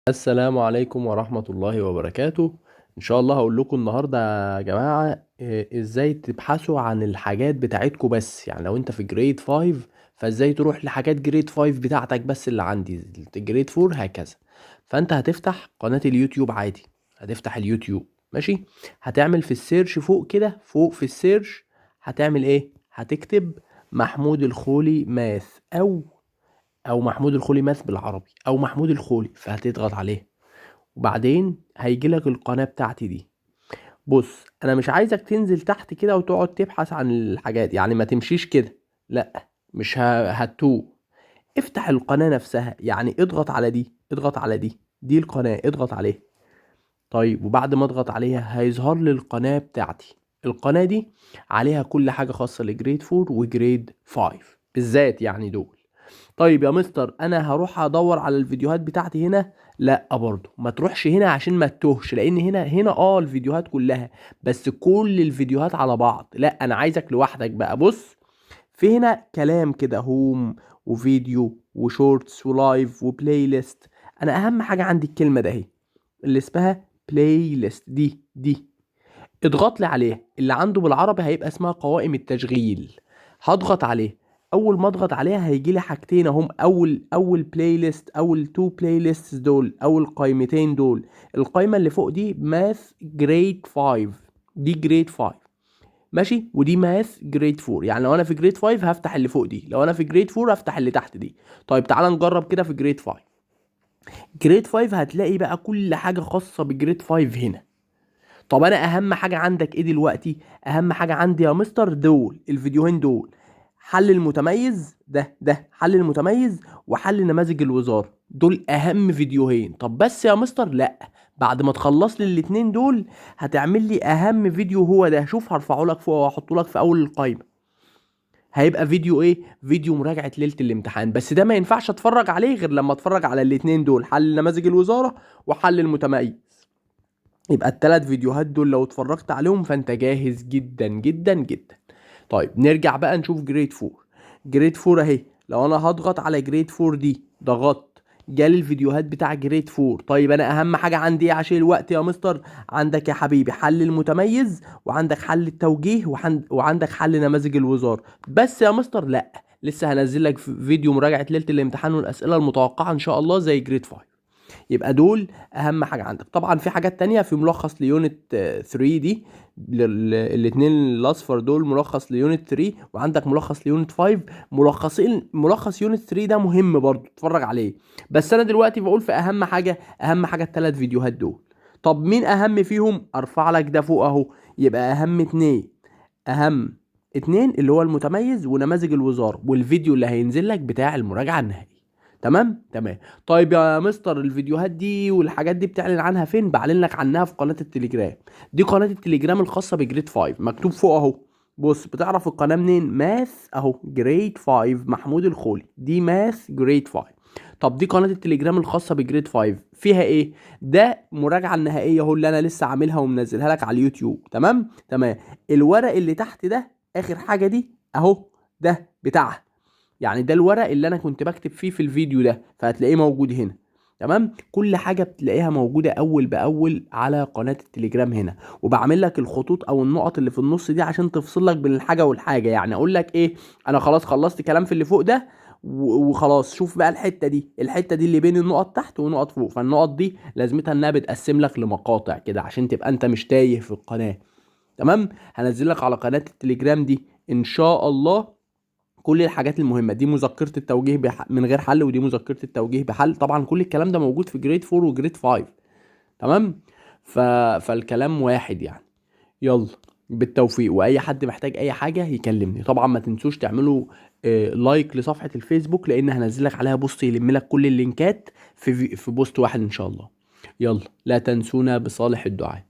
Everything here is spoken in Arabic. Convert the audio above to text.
السلام عليكم ورحمة الله وبركاته. ان شاء الله هقول لكم النهاردة يا جماعة ازاي تبحثوا عن الحاجات بتاعتكم، بس يعني لو انت في جريد 5 فازاي تروح لحاجات جريد 5 بتاعتك بس اللي عندي جريد 4 هكذا. فانت هتفتح قناة اليوتيوب عادي، هتفتح اليوتيوب ماشي. هتعمل في السيرش فوق كده، فوق في السيرش هتعمل ايه؟ هتكتب محمود الخولي ماث، او محمود الخولي ماث بالعربي، او محمود الخولي، فهتضغط عليه وبعدين هيجيلك القناة بتاعتي دي. بص انا مش عايزك تنزل تحت كده وتقعد تبحث عن الحاجات، يعني ما تمشيش كده، لا مش هتوه. افتح القناة نفسها، يعني اضغط على دي، اضغط على دي القناة، اضغط عليها. طيب وبعد ما اضغط عليها هيظهر لي القناة بتاعتي. القناة دي عليها كل حاجة خاصة لجريد 4 وجريد 5 بالذات، يعني دول. طيب يا مستر انا هروح ادور على الفيديوهات بتاعتي هنا، لا برضه ما تروحش هنا عشان ما تتوهش، لان هنا الفيديوهات كلها، بس كل الفيديوهات على بعض لا، انا عايزك لوحدك بقى. بص في هنا كلام كده، هوم وفيديو وشورتس ولايف وبلاي ليست. انا اهم حاجه عندي الكلمه ده اهي اللي اسمها بلاي ليست، دي اضغط لي عليها. اللي عنده بالعربي هيبقى اسمها قوائم التشغيل. هضغط عليه. اول ما اضغط عليها هيجي لي حاجتين اهم، اول بلاي ليست، اول تو بلاي ليست دول، اول قائمتين دول. القائمه اللي فوق دي ماث جريد 5، دي جريد 5 ماشي، ودي ماث جريد 4. يعني لو انا في جريد 5 هفتح اللي فوق دي، لو انا في جريد 4 هفتح اللي تحت دي. طيب تعال نجرب كده في جريد 5. جريد 5 هتلاقي بقى كل حاجه خاصه بجريد 5 هنا. طب انا اهم حاجه عندك ايه دلوقتي؟ اهم حاجه عندي يا مستر دول الفيديوهين دول، حل المتميز ده حل المتميز، وحل نماذج الوزاره. دول اهم فيديوهين. طب بس يا مستر لا، بعد ما تخلص لي الاتنين دول هتعمل لي اهم فيديو، هو ده. شوف هرفعه لك فوق واحطه لك في اول القائمه. هيبقى فيديو ايه؟ فيديو مراجعه ليله الامتحان، بس ده ما ينفعش اتفرج عليه غير لما اتفرج على الاتنين دول، حل نماذج الوزاره وحل المتميز. يبقى التلات فيديوهات دول لو اتفرجت عليهم فانت جاهز جدا جدا جدا. طيب نرجع بقى نشوف جريد 4. جريد 4 اهي، لو انا هضغط على جريد 4 دي، ضغطت جالي الفيديوهات بتاع جريد 4. طيب انا اهم حاجة عندي ايه عشان الوقت يا مستر؟ عندك يا حبيبي حل المتميز، وعندك حل التوجيه، وعندك حل نماذج الوزارة. بس يا مستر لا، لسه هنزل لك فيديو مراجعة ليلة الامتحان والاسئلة المتوقعة ان شاء الله زي جريد 5. يبقى دول اهم حاجه عندك. طبعا في حاجات تانية، في ملخص ليونت 3 دي، الاتنين الاصفر دول ملخص ليونت 3، وعندك ملخص ليونت 5. ملخص يونت 3 ده مهم برضو تتفرج عليه، بس انا دلوقتي بقول في اهم حاجه، اهم حاجه الثلاث فيديوهات دول. طب مين اهم فيهم؟ ارفع لك ده فوق اهو. يبقى اهم اتنين، اهم اتنين اللي هو المتميز ونماذج الوزاره، والفيديو اللي هينزل لك بتاع المراجعه النهائيه. تمام. طيب يا مستر الفيديوهات دي والحاجات دي بتعلن عنها فين؟ بعلن لك عنها في قناة التليجرام. دي قناة التليجرام الخاصة بجريد 5، مكتوب فوق اهو. بص بتعرف القناة منين؟ ماث اهو جريد 5 محمود الخولي، دي ماث جريد 5. طب دي قناة التليجرام الخاصة بجريد 5 فيها ايه؟ ده مراجعة النهائية اهو اللي انا لسه عاملها ومنزلها لك على اليوتيوب. تمام. الورق اللي تحت ده اخر حاجة دي اهو، ده بتاعها. يعني ده الورق اللي انا كنت بكتب فيه في الفيديو ده، فهتلاقيه موجود هنا. تمام. كل حاجه بتلاقيها موجوده اول باول على قناه التليجرام هنا، وبعمل لك الخطوط او النقط اللي في النص دي عشان تفصل لك بين الحاجه والحاجه. يعني اقول لك ايه، انا خلاص خلصت كلام في اللي فوق ده وخلاص، شوف بقى الحته دي اللي بين النقط تحت ونقط فوق. فالنقط دي لازمتها انها بتقسم لك لمقاطع كده عشان تبقى انت مش تايه في القناه. تمام. هنزل لك على قناه التليجرام دي ان شاء الله كل الحاجات المهمه دي، مذكره التوجيه من غير حل، ودي مذكره التوجيه بحل. طبعا كل الكلام ده موجود في جريد 4 وجريد 5. تمام. ف... فالكلام واحد يعني. يلا بالتوفيق، واي حد محتاج اي حاجه يكلمني. طبعا ما تنسوش تعملوا لايك لصفحه الفيسبوك، لان هنزلك عليها بوست يلم لك كل اللينكات في بوست واحد ان شاء الله. يلا لا تنسونا بصالح الدعاء.